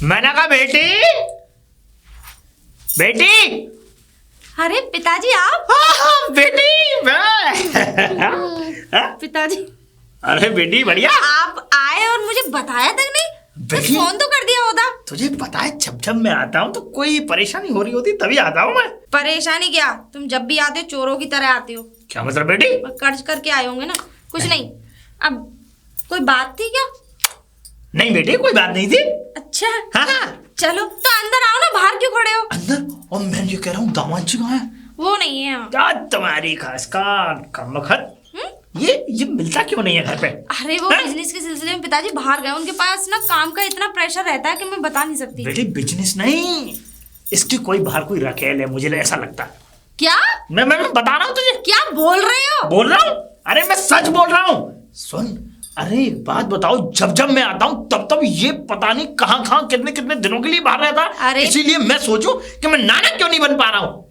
मैंने कहा बेटी बेटी। अरे पिताजी आप? हाँ, बेटी मैं पिताजी अरे बेटी बढ़िया आप आए और मुझे बताया तक नहीं। बेटी फोन तो कर दिया होता। तुझे पता है जब जब मैं आता हूँ तो कोई परेशानी हो रही होती तभी आता हूँ मैं। परेशानी क्या, तुम जब भी आते हो चोरों की तरह आते हो। क्या मतलब बेटी? कर्ज करके आए होंगे ना। कुछ नहीं। अब कोई बात थी क्या? नहीं बेटी कोई बात नहीं थी। अच्छा हाँ चलो तो अंदर आओ ना, बाहर क्यों खड़े हो? अंदर? और मैं ये कह रहा हूँ दामाद जी कहाँ है? वो नहीं है यहाँ। क्या तुम्हारी खास का कमबख्त ये मिलता क्यों नहीं है घर पे? अरे वो बिजनेस के सिलसिले में पिताजी बाहर गए, उनके पास ना काम का इतना प्रेशर रहता है कि मैं बता नहीं सकती। बेटी बिजनेस नहीं, इसकी कोई बाहर कोई रखेल है, मुझे ऐसा लगता है। क्या? मैं बता रहा हूँ तुझे। क्या बोल रहे हो? बोल रहा हूँ, अरे मैं सच बोल रहा हूँ। सुन, अरे एक बात बताओ, जब जब मैं आता हूँ तब ये पता नहीं कहाँ कितने कितने दिनों के लिए बाहर रहता है। इसीलिए मैं सोचूं कि मैं नाना क्यों नहीं बन पा रहा हूँ।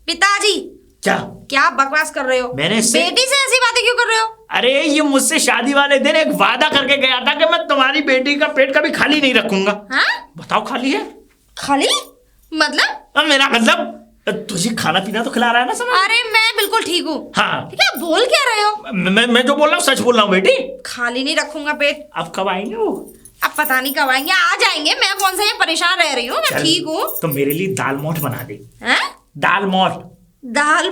पिताजी क्या बकवास कर रहे हो? मैंने बेटी से ऐसी बातें क्यों कर रहे हो? अरे ये मुझसे शादी वाले दिन एक वादा करके गया था कि मैं तुम्हारी बेटी का पेट कभी खाली नहीं रखूंगा। हाँ? बताओ खाली है? खाली मतलब? मेरा मतलब तुझे खाना पीना तो खिला रहा है ना समझ? अरे मैं बिल्कुल ठीक हूँ। हाँ ठीक है, बोल क्या रहे हो? मैं जो बोल रहा हूँ सच बोल रहा हूँ बेटी। खाली नहीं रखूंगा पेट। अब कब आएंगे वो? अब पता नहीं कब आएंगे, आ जाएंगे। मैं कौन सा ये परेशान रह रही हूँ, मैं ठीक हूँ। तो मेरे लिए दाल मोठ बना दे। दाल मोठ? दाल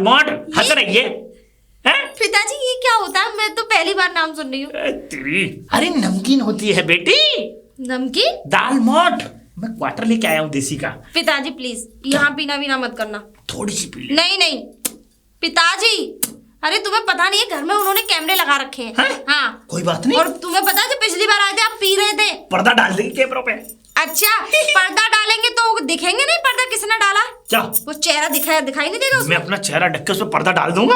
मोठ हंस रही है? पिताजी ये क्या होता है? मैं तो पहली बार नाम सुन रही हूँ। अरे नमकीन होती है बेटी। नमकीन? दाल मोठ मैं क्वार्टर लेके आया हूँ देसी का। पिताजी प्लीज यहाँ पीना वीना मत करना। थोड़ी सी पी ले। नहीं पिताजी, अरे तुम्हें पता नहीं है घर में उन्होंने कैमरे लगा रखे हैं। हाँ कोई बात नहीं। और तुम्हें पता है जब पिछली बार आए थे आप पी रहे थे। पर्दा डाल देंगे कैमरों पे। अच्छा पर्दा डालेंगे तो दिखेंगे नहीं पर्दा किसने डाला? क्या वो चेहरा दिखाई नहीं देगा उसमें? मैं अपना चेहरा ढक के उस पर पर्दा डाल दूंगा।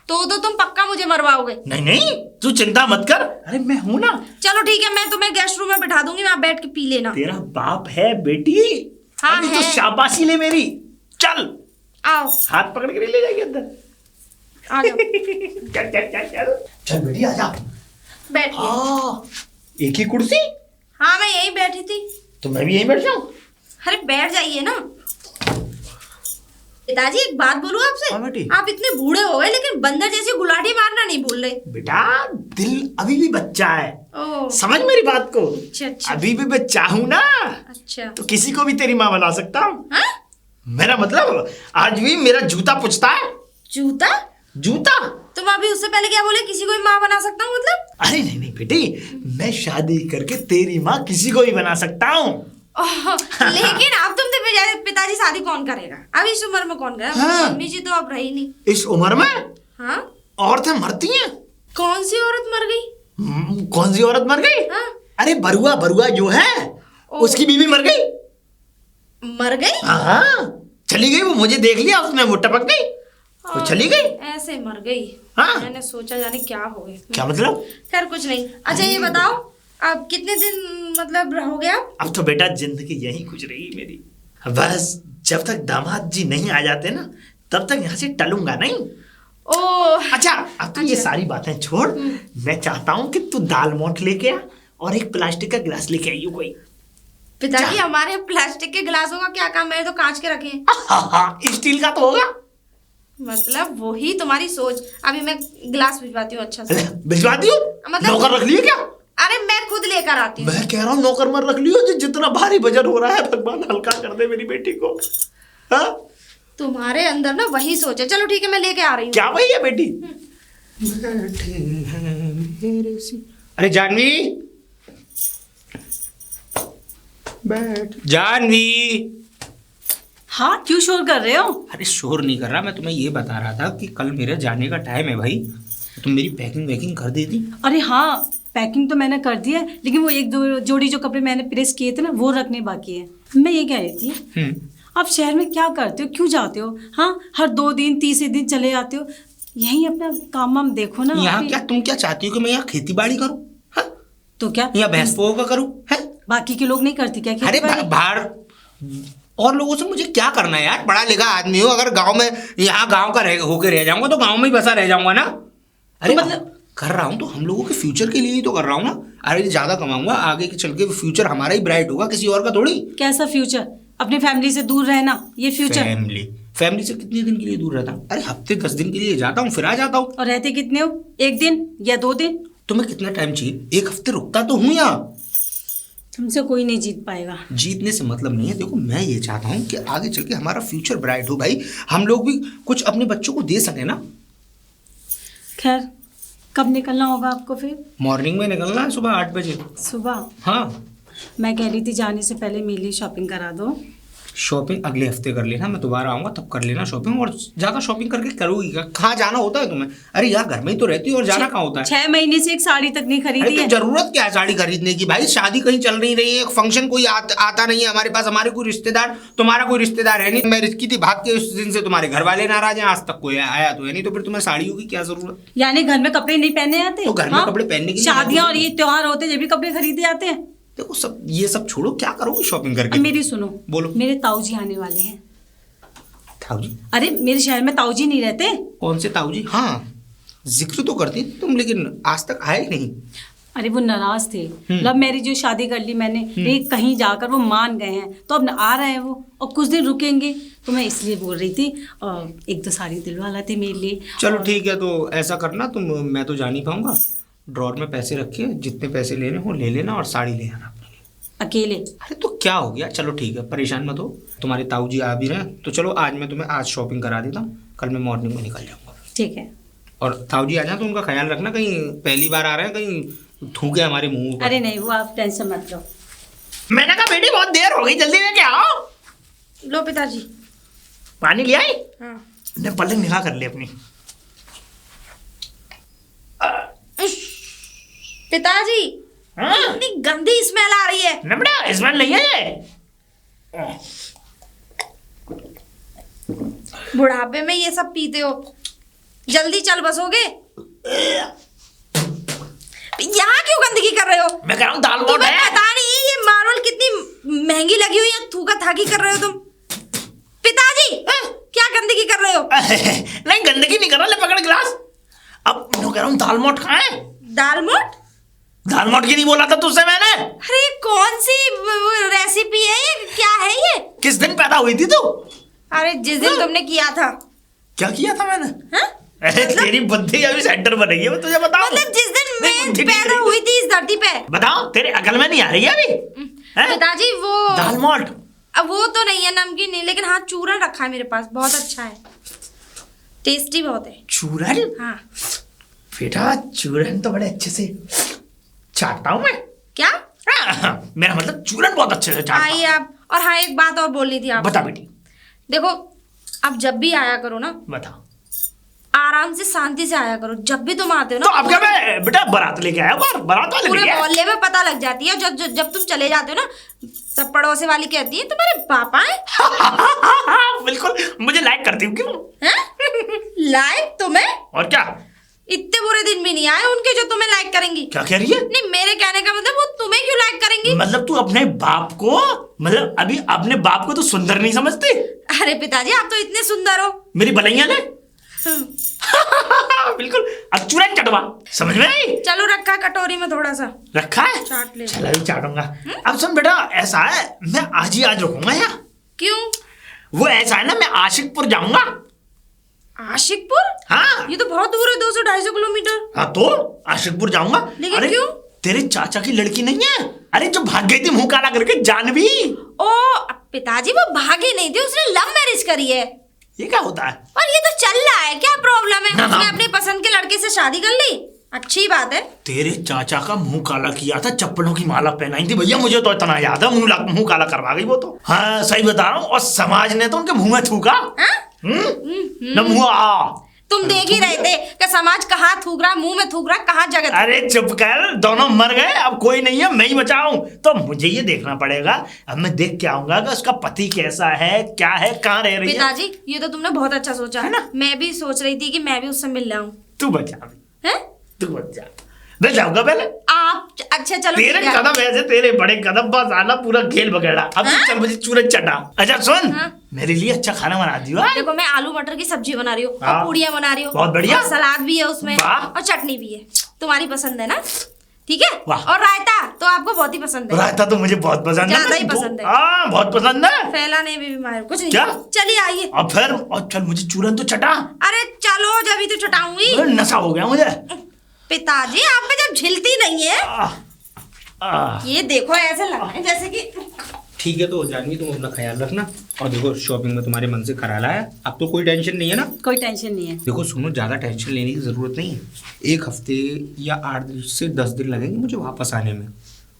तो तुम पक्का मुझे मरवाओगे? नहीं तू चिंता मत कर, अरे मैं हूं ना। चलो ठीक है, मैं तुम्हें गेस्ट रूम में बिठा दूंगी, वहां बैठ के पी लेना। तेरा बाप है बेटी। हाँ अभी है। तो शाबाशी ले मेरी। चल आओ, हाथ पकड़ के ले जाएगी अंदर। आ जाओ। चल बेटी आ जा। बैठिए। एक ही कुर्सी? हाँ मैं यही बैठी थी। तो मैं भी यहीं बैठ जाऊं? अरे बैठ जाइए ना। पिताजी एक बात बोलूं आपसे? हाँ बेटी। आप इतने बूढ़े हो गए लेकिन बंदर जैसी गुलाटी मारना नहीं भूल रहे। बेटा दिल अभी भी बच्चा है। ओह समझ मेरी बात को। अच्छा अभी भी मैं चाहूं ना अच्छा तो किसी को भी तेरी माँ बना सकता हूँ। हाँ? मेरा मतलब आज भी मेरा जूता पूछता है। जूता? तुम अभी उससे पहले क्या बोले? किसी को भी माँ बना सकता हूँ मतलब? अरे नहीं बेटी, मैं शादी करके तेरी माँ किसी को भी बना सकता हूँ। लेकिन अब तुम तो पिताजी शादी कौन करेगा? अब इस उम्र में कौन करेगा? हाँ। मम्मी जी तो अब रही नहीं इस उम्र में। हाँ? औरतें मरती हैं। कौन सी औरत मर गई? कौन सी औरत मर गई? हाँ? अरे बरुआ जो है उसकी बीवी मर गई। मर गई? हाँ चली गई, वो मुझे देख लिया उसने, वो टपक गई, वो चली गई। ऐसे मर गई? हाँ। मैंने सोचा जाने क्या हो गया। क्या मतलब? खैर कुछ नहीं। अच्छा ये बताओ अब कितने दिन मतलब रहोगे आप? अब तो बेटा जिंदगी यही गुजरेगी मेरी। बस जब तक दामाद जी नहीं आ जाते ना तब तक यहाँ से टलूंगा नहीं। ओह अच्छा अब तो ये सारी बातें छोड़, मैं चाहता हूँ कि तू दाल मोठ लेके आ और एक प्लास्टिक का गिलास लेके आइयो कोई। पिताजी हमारे प्लास्टिक के गिलासों का क्या काम है? तो कांच के रखे हैं। स्टील का तो होगा। मतलब वही तुम्हारी सोच। अभी मैं गिलास भिजवाती हूँ अच्छा से। भिजवाती हूँ? मतलब नौकर रख लियो क्या? अरे मैं खुद लेकर आती हूँ। मैं कह रहा हूँ नौकर मत रख लियो, जितना भारी वजन हो रहा है भगवान हल्का कर दे मेरी बेटी को। हाँ? तुम्हारे अंदर ना वही सोच है। चलो ठीक है मैं लेके आ रही हूँ। क्या वही है बेटी? अरे जानवी, बैठ। जानवी। हाँ क्यों शोर कर रहे हो? अरे शोर नहीं कर रहा, मैं तुम्हें ये बता रहा था कि कल मेरे जाने का टाइम है भाई, तुम मेरी पैकिंग वैकिंग कर देती। अरे हाँ पैकिंग तो मैंने कर दी है, लेकिन वो एक दो जोड़ी जो कपड़े मैंने प्रेस किए थे ना वो रखने बाकी है। मैं ये कह रही थी आप शहर में क्या करते हो, क्यों जाते हो? हाँ हर 2 दिन तीसरे दिन चले जाते हो, यहीं अपना काम वाम देखो ना। यहाँ क्या तुम क्या चाहती हो कि मैं यहाँ खेती बाड़ी करूँ? तो क्या यहाँ भैंस पोह का करूँ? बाकी के लोग नहीं करते क्या अरे खेती बाड़ी? बाहर और लोगों से मुझे क्या करना है यार, पढ़ा लिखा आदमी हो, अगर गांव में यहाँ गांव का रह होके रह जाऊंगा तो गांव में ही बसा रह जाऊंगा ना। अरे मतलब कर रहा हूँ तो हम लोगों के फ्यूचर के लिए ही तो कर रहा हूँ ना। अरे ज्यादा कमाऊंगा, आगे के चल के फ्यूचर हमारा ही ब्राइट होगा, किसी और का थोड़ी। कैसा फ्यूचर? अपनी फैमिली से दूर रहना, ये फ्यूचर? फैमिली से कितने दिन के लिए दूर रहता हूँ? अरे हफ्ते 10 दिन के लिए जाता हूँ, फिर आ जाता हूँ। और रहते कितने हो? 1 दिन या 2 दिन? तुम्हें कितना टाइम चाहिए? 1 हफ्ते रुकता तो हूँ यहाँ। तुमसे कोई नहीं जीत पाएगा। जीतने से मतलब नहीं है। देखो मैं ये चाहता हूँ कि आगे चल के हमारा फ्यूचर ब्राइट हो भाई, हम लोग भी कुछ अपने बच्चों को दे सके ना। खैर, कब निकलना होगा आपको फिर? मॉर्निंग में निकलना है, सुबह 8 बजे। सुबह? हाँ। मैं कह रही थी जाने से पहले मेरे लिए शॉपिंग करा दो। शॉपिंग अगले हफ्ते कर लेना, मैं दोबारा आऊंगा तब कर लेना शॉपिंग। और ज्यादा शॉपिंग करके करोगी क्या? कहाँ जाना होता है तुम्हें? अरे यार घर में ही तो रहती हो, और जाना कहाँ होता है? 6 महीने से एक साड़ी तक नहीं खरीदी तो है। जरूरत क्या है साड़ी खरीदने की भाई? शादी कहीं चल नहीं रही है, फंक्शन कोई आता नहीं है हमारे पास, हमारे कोई रिश्तेदार, तुम्हारा कोई रिश्तेदार है नहीं। मैं रिश्की थी भाग के, उस दिन से तुम्हारे घर वाले नाराज हैं, आज तक कोई आया तो है नहीं, तो फिर तुम्हें साड़ियों की क्या जरूरत? यानी घर में कपड़े नहीं पहने आते? तो घर में कपड़े पहनने की शादियां और ये त्योहार होते हैं जब भी कपड़े खरीदे जाते हैं। देखो सब ये सब छोड़ो, क्या करोगे शॉपिंग करके? अब मेरी सुनो, बोलो। मेरे ताऊजी आने वाले हैं। ताऊजी? अरे मेरे शहर में ताऊजी नहीं रहते। कौन से ताऊजी? हाँ जिक्र तो करती तुम, लेकिन आज तक आए नहीं। अरे वो नाराज थे, लव मैरिज जो शादी कर ली मैंने, लेकिन कहीं जाकर वो मान गए हैं, तो अब आ रहे हैं वो और कुछ दिन रुकेंगे, तो मैं इसलिए बोल रही थी 1-2 साड़ी दिलवा लाते मेरे लिए। चलो ठीक है, तो ऐसा करना तुम, मैं तो जा नहीं पाऊंगा। ड्रॉर में पैसे रखे, जितने पैसे लेने हो ले लेना और साड़ी ले आना अपने लिए। अकेले? अरे तो क्या हो गया, चलो ठीक है, परेशान मत हो। तुम्हारे ताऊजी आ भी रहे हैं, तो चलो आज मैं तुम्हें आज शॉपिंग करा देता हूँ, कल मैं मॉर्निंग में निकल जाऊंगा। ठीक है। और ताऊजी आ जाए तो उनका ख्याल रखना, कहीं पहली बार आ रहे हैं, कहीं थूके हमारे मुंह पर। अरे नहीं, वो आप टेंशन मत लो। मैंने कहा बेटी बहुत देर हो गई, जल्दी लेके आओ। लो पिताजी। पानी ले आई? हाँ। ने पलंग निगाह कर ली अपनी। पिताजी, हाँ? इतनी गंदी स्मेल आ रही है। नबड़ा इसमें नहीं है। बुढ़ापे में ये सब पीते हो, जल्दी चल बसोगे? यहाँ क्यों गंदगी कर रहे हो? मैं कह रहा हूँ दाल मोट तुम्हें है। पता नहीं ये मार्बल कितनी महंगी लगी हुई है, थूका थाकी कर रहे हो तुम। पिताजी क्या गंदगी कर रहे हो? नहीं गंदगी नहीं कर रहा, ले पकड़ गिलास। अब मैं कह रहा हूँ दाल मोट कहाँ है? दाल मोट? दाल मोट की नहीं बोला था तुझसे मैंने? अरे कौन सी रेसिपी है ये, क्या है ये? किस दिन पैदा हुई थी तू? अरे जिस दिन तुमने किया था। क्या किया था मैंने? हाँ? अरे तेरी बुद्धि अभी सेंटर पर रही है, मैं तुझे बताऊं। मतलब जिस दिन नहीं, मैं बुद्धि नहीं पैदा रही। हुई थी इस धरती पे। बताओ तेरे अकल में नहीं आ रही है अभी? हैं? पिताजी वो दाल मोट अब वो तो नहीं है, नमकीन नहीं, लेकिन हाँ चूरन रखा है मेरे पास, बहुत अच्छा है, टेस्टी बहुत है। चूरन? हाँ। बेटा चूरन तो बड़े अच्छे से चाटता हूँ मैं। क्या? हाँ, मेरा मतलब चूरन बहुत अच्छे से चाटता आइए आप। और हाँ एक बात और बोलनी थी आप। बता बेटी। देखो अब जब भी आया करो ना, बता। आराम से शांति से आया करो। जब भी तुम आते हो तो ना, अब क्या मैं बेटा बारात लेके आया, बारात वाले पूरे लेके आया। मोहल्ले में पता लग जाती है। जब तुम चले जाते हो ना, सब पड़ोसी वाली कहती है तुम्हारे पापा हैं। बिल्कुल मुझे लाइक करती हूँ क्यों? लाइक तुम्हें? और क्या? इतने बुरे दिन भी नहीं आए उनके जो तुम्हें लाइक करेंगी। क्या कह रही है? नहीं मेरे कहने का मतलब वो तुम्हें क्यों लाइक करेंगी? मतलब तू अपने बाप को, मतलब अभी अपने बाप को तो सुंदर नहीं समझती? अरे पिताजी आप तो इतने सुंदर हो। मेरी बलैया ने बिल्कुल। अब चूरन चटवा, समझ में आई? चलो रखा है कटोरी में, थोड़ा सा रखा है, चाट ले। चला भी चाटूंगा। अब सुन बेटा, ऐसा है मैं आज ही आज रुकूंगा यहाँ। क्यों? वो ऐसा है ना, मैं आशिकपुर जाऊंगा। आशिकपुर? हाँ। ये तो बहुत दूर है, 200-250 किलोमीटर। हाँ तो आशिकपुर जाऊंगा। लेकिन अरे, क्यों? तेरे चाचा की लड़की नहीं है, अरे जो भाग गई थी मुंह काला करके, जानवी। ओ पिताजी वो भागी नहीं थी, उसने लव मैरिज करी है। ये क्या होता है? और ये तो चल रहा है, क्या प्रॉब्लम है? ना, उसने ना। अपनी पसंद के लड़के से शादी कर ली, अच्छी बात है। तेरे चाचा का मुंह काला किया था, चप्पलों की माला पहनाई थी भैया, मुझे तो इतना याद है। मुंह काला करवा गई वो तो। हाँ सही बता रहा हूँ। और समाज ने तो उनके मुंह में थूका। न मुंह आ। तुम देख ही रहे थे कि समाज कहाँ थूक रहा, मुंह में थूक रहा, कहाँ जगह। अरे चुप कर, दोनों मर गए, अब कोई नहीं है, मैं ही बचाऊं। तो मुझे ये देखना पड़ेगा, अब मैं देख के आऊंगा कि उसका पति कैसा है, क्या है, कहाँ रह रही है। पिताजी ये तो तुमने बहुत अच्छा सोचा है ना। मैं भी सोच रही थी कि मैं भी उससे मिल लाऊं। तू बचा भी, हैं? तू बचा। मैं जाऊंगा पहले। आप अच्छा चलो तेरे ठीक है। कदम ऐसे, तेरे बड़े कदम, बस आना पूरा खेल बगड़ा। अब तू चल मुझे चूरन चटा। अच्छा सुन, मेरे लिए अच्छा खाना बना दियो। देखो मैं आलू मटर की सब्जी बना रही हूँ हाँ। और पूड़ियाँ बना रही हूँ, बहुत बढ़िया। और सलाद भी है उसमें वाह। और चटनी भी है। तुम्हारी पसंद है ना? ठीक है। वाह। और रायता तो आपको बहुत ही पसंद है। रायता तो मुझे बहुत पसंद है। ज्यादा ही पसंद है। हाँ बहुत पसंद है। फैलाने में भी माहिर कुछ नहीं। क्या? चलिए आइए। अब फिर और चल मुझे चूरन तो चटा। अरे चलो जब ही तो चटाऊंगी। नशा हो गया मुझे। पिताजी आप में जब झिलती नहीं है। ये देखो ऐसे लग रहा है जैसे कि। ठीक है तो जानवी तुम अपना ख्याल रखना, और देखो शॉपिंग में तुम्हारे मन से कराला है, अब तो कोई टेंशन नहीं है ना? कोई टेंशन नहीं है। देखो सुनो, ज़्यादा टेंशन लेने की ज़रूरत नहीं है। 1 हफ्ते या 8 से 10 दिन लगेंगे मुझे वापस आने में,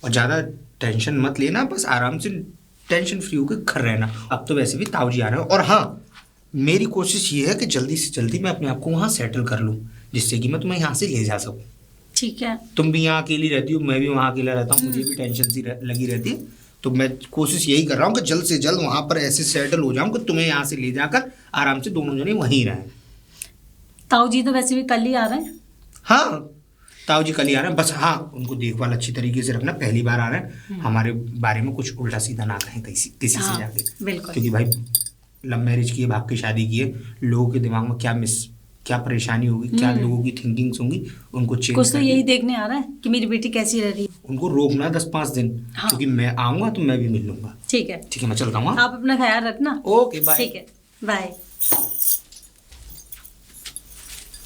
और ज़्यादा टेंशन मत लेना, बस आराम से टेंशन फ्री होकर घर रहना। अब तो वैसे भी ताऊ जी आ रहे हो, और हाँ मेरी कोशिश ये है कि जल्दी से जल्दी मैं अपने आप को वहाँ सेटल कर लूँ, जिससे कि मैं तुम्हें यहाँ से ले जा सकूँ। ठीक है। तुम भी यहाँ अकेली रहती हो, मैं भी वहाँ अकेला रहता हूँ, मुझे भी टेंशन सी लगी रहती है, तो मैं कोशिश यही कर रहा हूँ कि जल्द से जल्द वहाँ पर ऐसे सेटल हो जाऊँ कि तुम्हें यहाँ से ले जाकर आराम से दोनों जने वहीं रहें। ताऊ जी तो वैसे भी कल ही आ रहे हैं। हाँ ताऊ जी कल ही आ रहे हैं, बस हाँ उनको देखभाल अच्छी तरीके से रखना, पहली बार आ रहे हैं, हमारे बारे में कुछ उल्टा सीधा ना कहें किसी से हाँ, जाके। बिल्कुल। क्योंकि भाई लव मैरिज की है, भाग की शादी की है, लोगों के दिमाग में क्या परेशानी होगी, क्या लोगों की थिंकिंग्स होंगी, उनको चेंज कुछ तो यही देखने आ रहा है कि मेरी बेटी कैसी रह रही है। उनको रोकना 10-5 दिन। हाँ। क्योंकि मैं आऊँगा तो मैं भी मिल लूँगा। ठीक है। ठीक है मैं चलता हूँ। आप अपना ख्याल रखना। Okay bye. ठीक है बाय।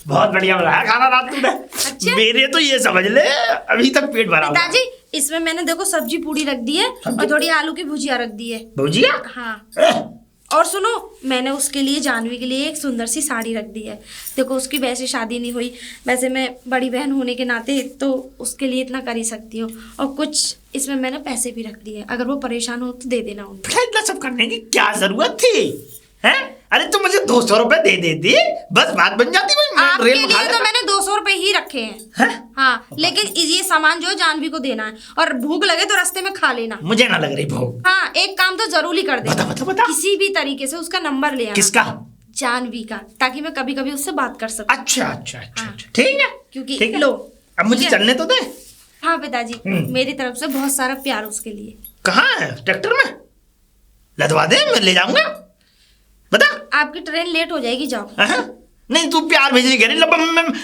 बहुत बढ़िया बनाया खाना रात तुमने। अच्छा? मेरे तो ये समझ ले अभी तक पेट भरा हुआ है। पिताजी इसमें मैंने देखो सब्जी पूड़ी रख दी है और थोड़ी आलू की भुजिया रख दी है। भुजिया? हाँ। और सुनो मैंने उसके लिए जानवी के लिए एक सुंदर सी साड़ी रख दी है। देखो उसकी वैसे शादी नहीं हुई, वैसे मैं बड़ी बहन होने के नाते तो उसके लिए इतना कर ही सकती हूँ, और कुछ इसमें मैंने पैसे भी रख दिए, अगर वो परेशान हो तो दे देना उनको। इतना सब करने की क्या जरूरत थी? हैं? अरे तुम मुझे 200 रुपए दे देती, बस बात बन जाती। आपके लिए तो मैंने 200 रुपए ही रखे हैं। हाँ लेकिन ये सामान जो है जानवी को देना है, और भूख लगे तो रास्ते में खा लेना। मुझे ना लग रही भूख। हाँ एक काम तो जरूरी कर देना। बता। किसी भी तरीके से उसका नंबर ले आना। किसका? जानवी का, ताकि मैं कभी कभी उससे बात कर सकूं। अच्छा ठीक है। क्योंकि ठीक है। लो अब मुझे चलने तो दे। हाँ पिताजी मेरी तरफ से बहुत सारा प्यार उसके लिए। कहाँ है? ट्रैक्टर में लदवा दे, मैं ले जाऊंगा। बता। आपकी ट्रेन लेट हो जाएगी, जाओ। नहीं तू प्यार भेजने कह रही,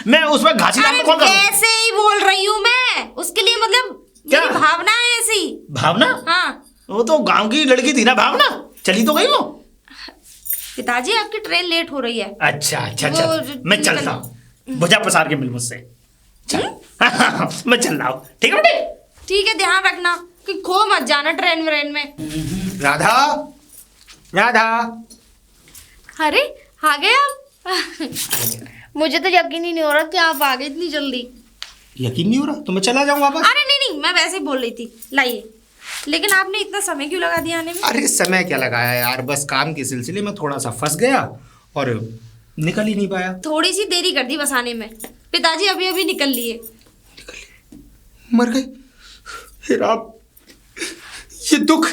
मैं उसमें घासी डाल कौन करूं? ऐसे ही बोल रही हूँ मैं उसके लिए, मतलब क्या? मेरी भावना है ऐसी। भावना? हाँ वो तो गांव की लड़की थी ना, भावना चली तो गई वो। पिताजी आपकी ट्रेन लेट हो रही है। अच्छा चल मैं चलता हूँ, भुजा पसार के मिल मुझसे। चल मैं चल रहा हूँ। ठीक है बेटे? ठीक है ध्यान रखना कि खो मत जाना ट्रेन में। राधा अरे आ गए आप? मुझे तो यकीन ही नहीं हो रहा कि आप आ गए इतनी जल्दी। यकीन नहीं हो रहा तो मैं चला जाऊँ वापस। अरे नहीं मैं वैसे ही बोल रही थी। लाइए, लेकिन आपने इतना समय क्यों लगा दिया आने में? अरे समय क्या लगाया यार, बस काम के सिलसिले में थोड़ा सा फंस गया और निकल ही नहीं पाया। थोड़ी सी देरी कर दी बस आने में। पिताजी अभी अभी निकल लिए। मर गए। हे राम, ये दुख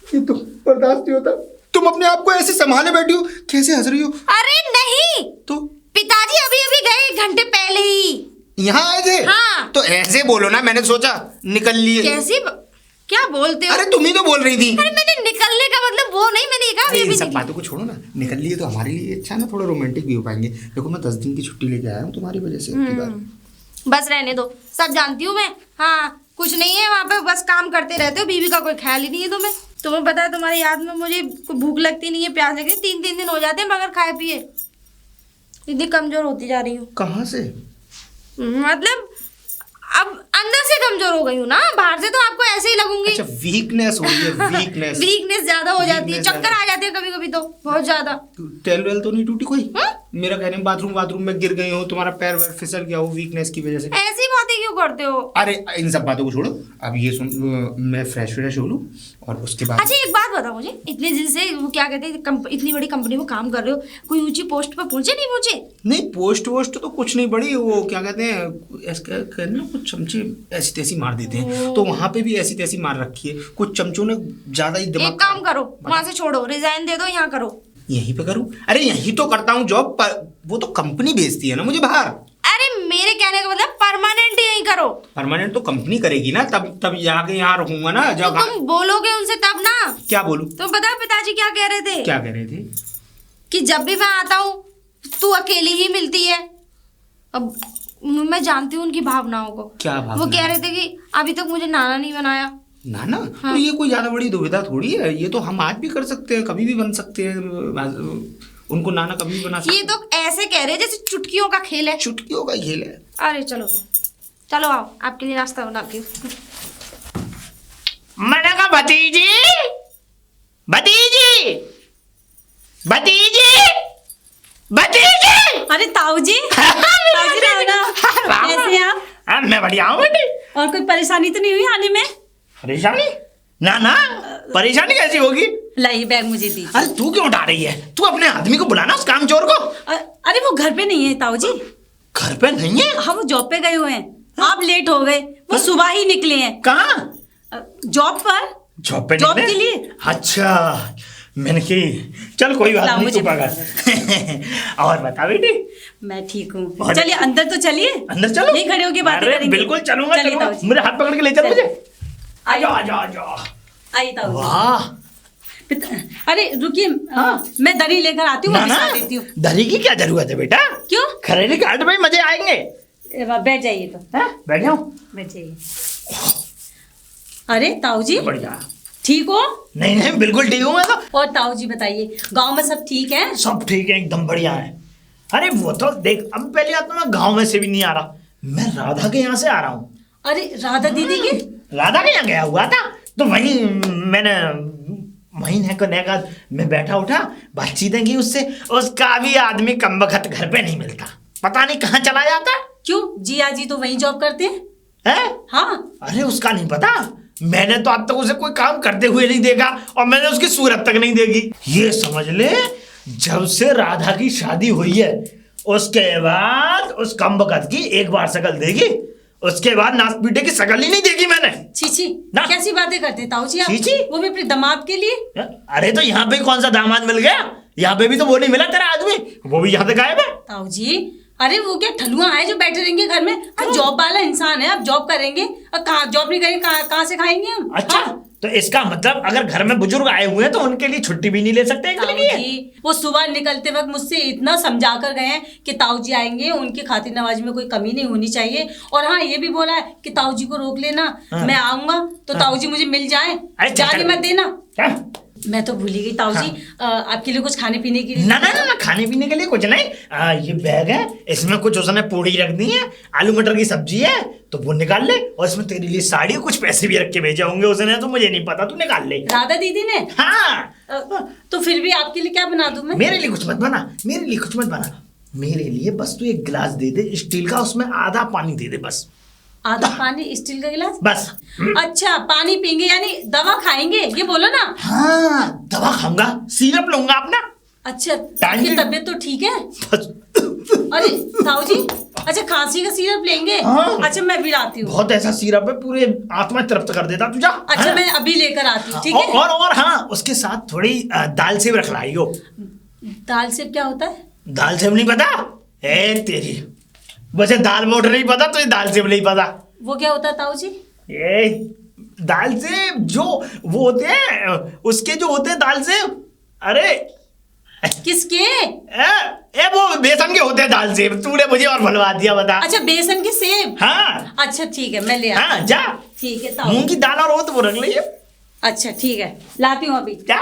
बर्दाश्त नहीं होता। तुम अपने आप को ऐसे संभाले बैठी हो, कैसे हंस रही हो? अरे नहीं तो पिताजी अभी अभी गए 1 घंटे पहले ही। यहाँ आए थे? हाँ। तो ऐसे बोलो ना, मैंने सोचा निकल लिए। कैसी क्या बोलते हो? अरे तुम ही तो बोल रही थी। अरे मैंने निकलने का मतलब वो नहीं, मैंने कहा अरे अभी इन अभी सब निकली। बातों को छोड़ो ना, निकल लिए तो हमारे लिए अच्छा ना, थोड़ा रोमांटिक भी हो पाएंगे। देखो मैं 10 दिन की छुट्टी लेके आया हूँ तुम्हारी वजह से अब की बार। बस रहने दो, सब जानती हूँ मैं। हाँ कुछ नहीं है वहाँ पे, बस काम करते रहते हो, बीवी का कोई ख्याल ही नहीं है तुम्हें। तुम्हें पता है तुम्हारी याद में मुझे भूख लगती नहीं है, प्यास लगती है, 3-3 दिन हो जाते हैं मगर खाए पिए। इतनी कमजोर होती जा रही हूँ। कहाँ से? मतलब अब अंदर से कमजोर हो गई हूँ ना, बाहर से तो आपको ऐसे ही लगूंगी। अच्छा वीकनेस हो रही है, वीकनेस। वीकनेस ज्यादा हो जाती है, Weakness चक्कर आ जाते हैं कभी कभी तो बहुत ज्यादा। तेल वेल तो नहीं टूटी कोई? हाँ? मेरा कहने में बाथरूम में गिर गई हो, तुम्हारा पैर वैर फिसल गया हो वीकनेस की वजह से। ऐसी बातें क्यों करते हो? अरे इन सब बातों को छोड़ो, अब ये सुन, मैं फ्रेश हो लूँ और उसके बाद। अच्छा एक बात बताओ मुझे, इतने दिन से वो क्या कहते हैं इतनी बड़ी कंपनी में काम कर रहे हो, कोई ऊंची पोस्ट पर पहुंचे नहीं पहुंचे? नहीं पोस्ट वोस्ट तो कुछ नहीं बड़ी, वो क्या कहते हैं कहते हैं ना, कुछ चमचे ऐसी तैसी मार देते हैं, तो वहाँ पे भी ऐसी तैसी मार रखी है। कुछ चमचों ने ज्यादा ही दिमाग। एक काम करो वहां से छोड़ो, रिजाइन दे दो, यहाँ करो। यहीं पे करूँ? अरे यहीं तो करता हूँ जॉब पर, वो तो कंपनी भेजती है ना मुझे बाहर। अरे मेरे कहने का मतलब परमानेंट यहीं करो। परमानेंट तो कंपनी करेगी ना, तब यहाँ रहूंगा ना। तो जब तुम बोलोगे उनसे तब ना। क्या बोलूं? तुम पता है पिताजी क्या कह रहे थे? क्या कह रहे थे? कि जब भी मैं आता हूँ तू अकेली ही मिलती है। अब मैं जानती हूँ उनकी भावनाओं को। क्या भावना? वो कह रहे थे कि अभी तक मुझे नाना नहीं बनाया। नाना? तो ये कोई ज्यादा बड़ी दुविधा थोड़ी है, ये तो हम आज भी कर सकते हैं, कभी भी बन सकते हैं उनको नाना, कभी भी बना सकते ये तो ऐसे कह रहे हैं जैसे चुटकियों का खेल है। चुटकियों का खेल है। अरे चलो चलो आओ, आपके लिए नाश्ता बनाती हूँ। मैंने कहा भतीजी, भतीजी, भतीजी, भतीजी। अरे ताऊ जी, ताऊ जी राम राम। कैसे हैं आप? हाँ, मैं बढ़िया हूँ बेटी। और कोई परेशानी तो नहीं हुई आने में? परेशानी? ना ना, परेशानी कैसी होगी? लाइए बैग मुझे दीजिए। अरे तू क्यों उठा रही है? तू अपने आदमी को बुलाना, उस कामचोर को। अरे वो घर पे नहीं है ताऊ जी। घर पे नहीं है? हाँ वो जॉब पे गए हुए हैं। आप लेट हो गए, वो सुबह ही निकले हैं। कहाँ? जॉब पर। जॉब पे जॉब निकले? के लिए। अच्छा, मैंने की चल कोई बात लाओ, नहीं, मुझे तू पकड़। और बता बेटी। मैं ठीक हूँ। बहुत चलिए अंदर तो चलिए। अंदर चलो। नहीं खड़े होके बातें अरे करेंगे। बिल्कुल चलूंगा, चलिए चलूंगा। ताऊ जी। मेरे हाथ पकड़ के ले चल मुझे। आइए। आजा आजा आजा। आइए ताऊ जी। वाह। अरे रुकिए, मैं दरी लेकर आती हूँ, ना ना, बिछा देती हूँ। दरी की क्या जरूरत है बेटा? क्यों? खरीदी काट में मजे आएंगे। बैठ जाइए तो। बैठ जाओ। बैठ जाइए। अरे ताऊ जी बढ़िया। ठीक हो? नहीं नहीं, बिल्कुल ठीक हूँ मैं तो। और ताऊ जी बताइए, गांव में सब ठीक है? सब ठीक है, एकदम बढ़िया है। अरे वो तो देख, अब पहली बात तो मैं गाँव में से भी नहीं आ रहा, मैं राधा के यहाँ से आ रहा हूँ। अरे राधा दीदी के? राधा के यहाँ गया हुआ था, तो वहीं मैंने महीने को नेका मैं बैठा उठा, बातचीतें की उससे। उसका भी आदमी कम वक्त घर पे नहीं मिलता, पता नहीं कहाँ चला जाता। क्यों? जिया जी तो वहीं जॉब करते हैं। है? हाँ। अरे उसका नहीं पता, मैंने तो अब तक उसे कोई काम करते हुए नहीं देखा, और मैंने उसकी सूरत तक नहीं देखी। ये समझ ले, जब से राधा की शादी हुई है उसके बाद उस कम वक्त की एक बार शकल देखी, उसके बाद नाच पीटे की शकल ही नहीं देखी मैंने। छी ना। कैसी बातें करते हैं ताऊ जी आप? छी। वो भी अपने दामाद के लिए। अरे तो यहाँ पे कौन सा दामाद मिल गया? यहाँ पे भी तो वो नहीं मिला तेरा आदमी, वो भी यहाँ पे गायब है। ताऊ जी अरे वो क्या ठलुआ है जो बैठे रहेंगे घर में? हम जॉब वाला इंसान है, आप जॉब करेंगे और कहाँ जॉब नहीं करेंगे, कहाँ से खाएंगे हम? अच्छा हाँ? तो इसका मतलब अगर घर में बुजुर्ग आए हुए हैं तो उनके लिए छुट्टी भी नहीं ले सकते एक दिन ताऊ की है? जी वो सुबह निकलते वक्त मुझसे इतना समझा कर गए हैं कि ताऊ जी आएंगे, उनकी खातिर नवाजी में कोई कमी नहीं होनी चाहिए। और हाँ ये भी बोला है कि ताऊ जी को रोक लेना, हाँ। मैं आऊंगा तो ताऊ जी मुझे मिल जाए, जाने मत देना। क्या? मैं तो भूल ही गई ताऊ जी, आपके लिए कुछ खाने पीने के लिए। ना ना ना, खाने पीने के लिए कुछ नहीं। ये बैग है, इसमें कुछ उसने पूड़ी रख दी है, आलू मटर की सब्जी है, तो वो निकाल ले। और इसमें तेरे लिए साड़ी, कुछ पैसे भी रख के भेजे होंगे उसने, तो मुझे नहीं पता, तू निकाल ले। राधा दीदी ने? हाँ। तो फिर भी आपके लिए क्या बना दूं मैं? मेरे लिए कुछ मत बना, मेरे लिए कुछ मत बना। मेरे लिए बस तू एक गिलास दे दे स्टील का, उसमें आधा पानी दे दे बस। आधा पानी स्टील का गिलास? बस। अच्छा पानी पीएंगे यानी दवा खाएंगे, ये बोलो ना। हाँ, दवा खाऊंगा, सिरप लूंगा अपना। अच्छा टाइम आपकी से- तबीयत तो ठीक है? बस। अरे ताऊ जी अच्छा खांसी का सिरप लेंगे? हाँ। अच्छा मैं भी लाती हूँ। बहुत ऐसा सिरप है, पूरे आत्मा तृप्त कर देता तुझा। अच्छा हाँ? मैं अभी लेकर आती हूँ, ठीक है? और हाँ, उसके साथ थोड़ी दाल सेव रख लाइयो। दाल से क्या होता है? दाल सेव नहीं पता? ए तेरी, वैसे दाल मोटर नहीं पता, तुझे दाल सेव नहीं पता। वो क्या होता है ताऊ जी? ए दाल सेव जो वो होते हैं, उसके जो होते हैं दाल सेव, अरे किसके? वो बेसन के होते हैं दाल सेव। तूने मुझे और भुलवा दिया, बता। अच्छा बेसन के सेब। हाँ अच्छा ठीक है मैं ले आती हाँ, जा। हूँ। ठीक है ताऊ। मूंग की दाल और वो रख लीजिए। अच्छा ठीक है लाती हूँ अभी। क्या?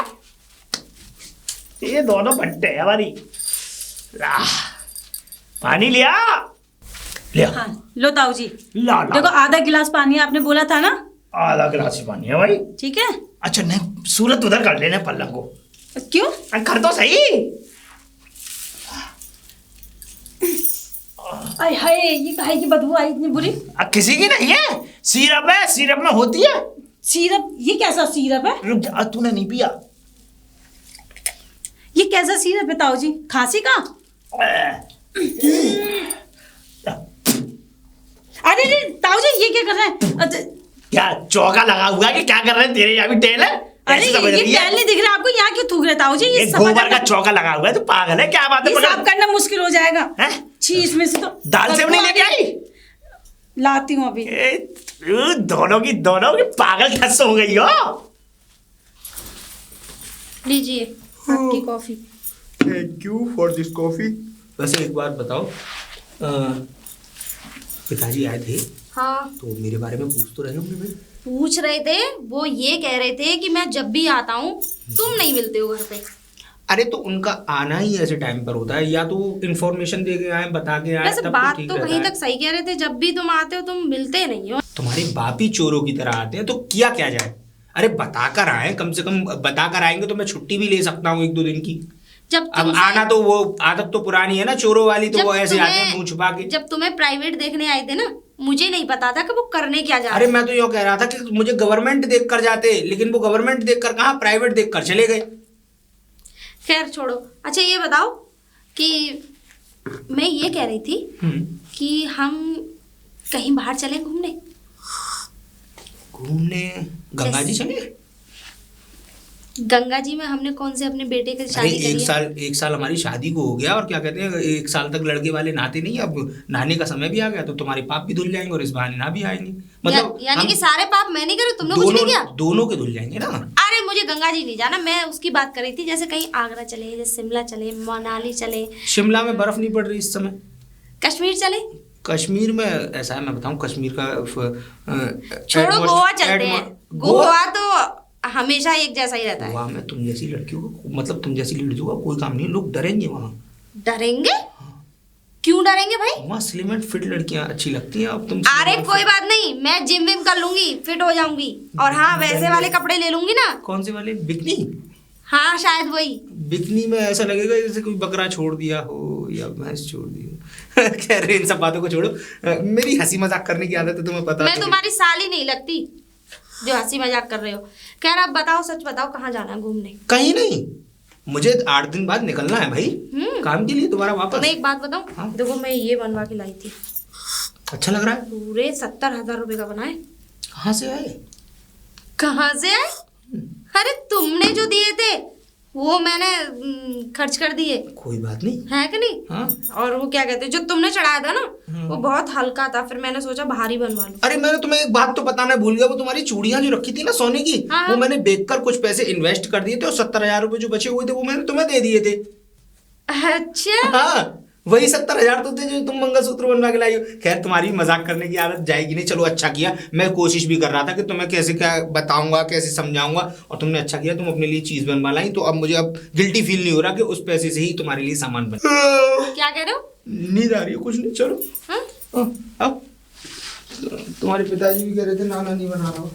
ये दोनों भट्टे है हमारी। पानी लिया लिया। हाँ लो ताऊ जी, ला ला। देखो आधा गिलास पानी आपने बोला था ना? आधा गिलास ही पानी है भाई। ठीक है। अच्छा नहीं, सूरत उधर कर लेना पल्लंग को। क्यों? कर दो सही। अरे हाय ये काहे की बदबू आई इतनी बुरी? किसी की नहीं है, सिरप है, सिरप में होती है। सिरप? ये कैसा सिरप है? रुक जा, तूने नहीं पिया? ये कैसा सिरप है ताऊ जी? खांसी का? अरे रे ताऊ जी ये क्या कर रहे हैं? क्या चौका लगा हुआ है कि क्या कर रहे हैं? तेरे यहाँ भी तेल है? अरे ऐसे समझ ये रही है? तेल नहीं दिख रहा आपको? यहाँ क्यों थूक रहे ताऊ जी? ये एक समझ गोबर का आता- चौका लगा हुआ है, तू पागल है क्या? बात है, ये साफ करना मुश्किल हो जाएगा। हैं? छी इसमें से तो दाल सेव नहीं लेके आई? लाती हूँ अभी। तू दोनों की पागल कैसे हो गई हो? लीजिए आपकी coffee. Thank you for this coffee. वैसे एक बात बताओ, पिताजी आए थे हाँ, तो मेरे बारे में पूछ तो रहे होंगे भाई। पूछ रहे थे। वो ये कह रहे थे कि मैं जब भी आता हूँ तुम नहीं मिलते हो घर पे। अरे तो उनका आना ही ऐसे टाइम पर होता है, या तो इन्फॉर्मेशन दे के आए, बता के आए, वैसे तब बात ठीक तो रहता कहीं है। तक सही कह रहे थे, जब भी तुम आते हो तुम मिलते नहीं हो। तुम्हारे बाप ही चोरों की तरह आते हैं तो किया क्या जाए। अरे बताकर आए, कम से कम बताकर आएंगे तो मैं छुट्टी भी ले सकता हूँ 1-2 दिन की। जब अब तुमसे- आना तो वो आदत तो पुरानी है ना चोरों वाली, तो जब वो ऐसे आते हैं तुम्हें- मुंह छुपा के। जब तुम्हें प्राइवेट देखने आए थे ना, मुझे नहीं पता था कि वो करने क्या जा अरे रहे। मैं तो यूँ कह रहा था कि मुझे गवर्नमेंट देख कर जाते, लेकिन वो गवर्नमेंट देख कर कहाँ, प्राइवेट देख कर चले गए। खैर छोड़ो। अच्छा ये बताओ कि मैं ये कह रही थी कि हम कहीं बाहर चलें घूमने। घूमने गंगा जी चले। गंगा जी में हमने कौन से अपने बेटे की अरे शादी करी है? एक साल हमारी शादी को हो गया, और क्या कहते हैं 1 साल तक लड़के वाले नहाते नहीं, अब नहाने का समय भी आ गया तो तुम्हारे पाप भी धुल जाएंगे और इस बहाने ना भी आएंगे। मतलब यानी हम कि सारे पाप मैं नहीं करी, तुमने कुछ नहीं किया। दोनों के धुल जाएंगे ना। अरे मुझे गंगा जी नहीं जाना, मैं उसकी बात कर रही थी। जैसे कहीं आगरा चले, जैसे शिमला चले, मनाली चले, शिमला में बर्फ नहीं पड़ रही इस समय। कश्मीर चले। कश्मीर में ऐसा है, मैं बताऊं, कश्मीर का छोड़ो, गोवा चलते हैं। गोवा तो हमेशा एक जैसा ही रहता है। गोवा में तुम जैसी लड़कियों को, मतलब तुम जैसी लड़कियों का कोई काम नहीं, लोग डरेंगे वहाँ। डरेंगे? क्यों डरेंगे भाई? वहाँ स्लिम एंड फिट लड़कियाँ अच्छी लगती हैं। अब तुम अरे कोई बात नहीं, मैं जिम विम कर लूंगी, फिट हो जाऊंगी। और हाँ, वैसे वाले कपड़े ले लूंगी ना। कौन से वाले? बिकनी? हाँ शायद वही। बिकनी में ऐसा लगेगा जैसे कोई बकरा छोड़ दिया हो या भैंस छोड़ दी हो। खैर इन सब बातों को छोड़ो, मेरी हंसी मजाक करने की आदत है, तुम्हें पता मैं तो है। तुम्हारी साली नहीं लगती जो हंसी मजाक कर रहे हो। खैर अब बताओ, सच बताओ, कहाँ जाना है घूमने? कहीं नहीं, मुझे 8 दिन बाद निकलना है भाई, काम के लिए दोबारा वापस। मैं एक बात बताऊं, हाँ। देखो मैं ये बनवा के लाई थी, अच्छा लग रहा है। पूरे 70,000 रुपए का बनाए। कहाँ से आए? कहाँ से आए? अरे तुमने जो दिए थे वो मैंने खर्च कर दिए। कोई बात नहीं। है कि नहीं? हाँ। और वो क्या कहते हैं, जो तुमने चढ़ाया था ना, वो बहुत हल्का था, फिर मैंने सोचा भारी बनवा लूं। अरे मैंने तुम्हें एक बात तो बताना भूल गया, वो तुम्हारी चूड़ियां जो रखी थी ना सोने की, हाँ। वो मैंने बेचकर कुछ पैसे इन्वेस्ट कर दिए थे, और 70,000 रुपए जो बचे हुए थे वो मैंने तुम्हें दे दिए थे। अच्छा। हाँ, वही 70,000 तो थे जो तुम मंगलसूत्र बनवा के लाई हो। खैर तुम्हारी मजाक करने की आदत जाएगी नहीं, चलो अच्छा किया। मैं कोशिश भी कर रहा था कि तुम्हें कैसे क्या बताऊंगा, कैसे समझाऊंगा, और तुमने अच्छा किया, तुम अपने लिए चीज बनवा लाई। तो अब मुझे अब गिल्टी फील नहीं हो रहा कि उस पैसे से ही तुम्हारे लिए सामान बन। क्या कह रहे हो? नींद आ रही है, कुछ नहीं, चलो। हाँ? अब तुम्हारे पिताजी भी कह रहे थे नाना नहीं बना रहा हो।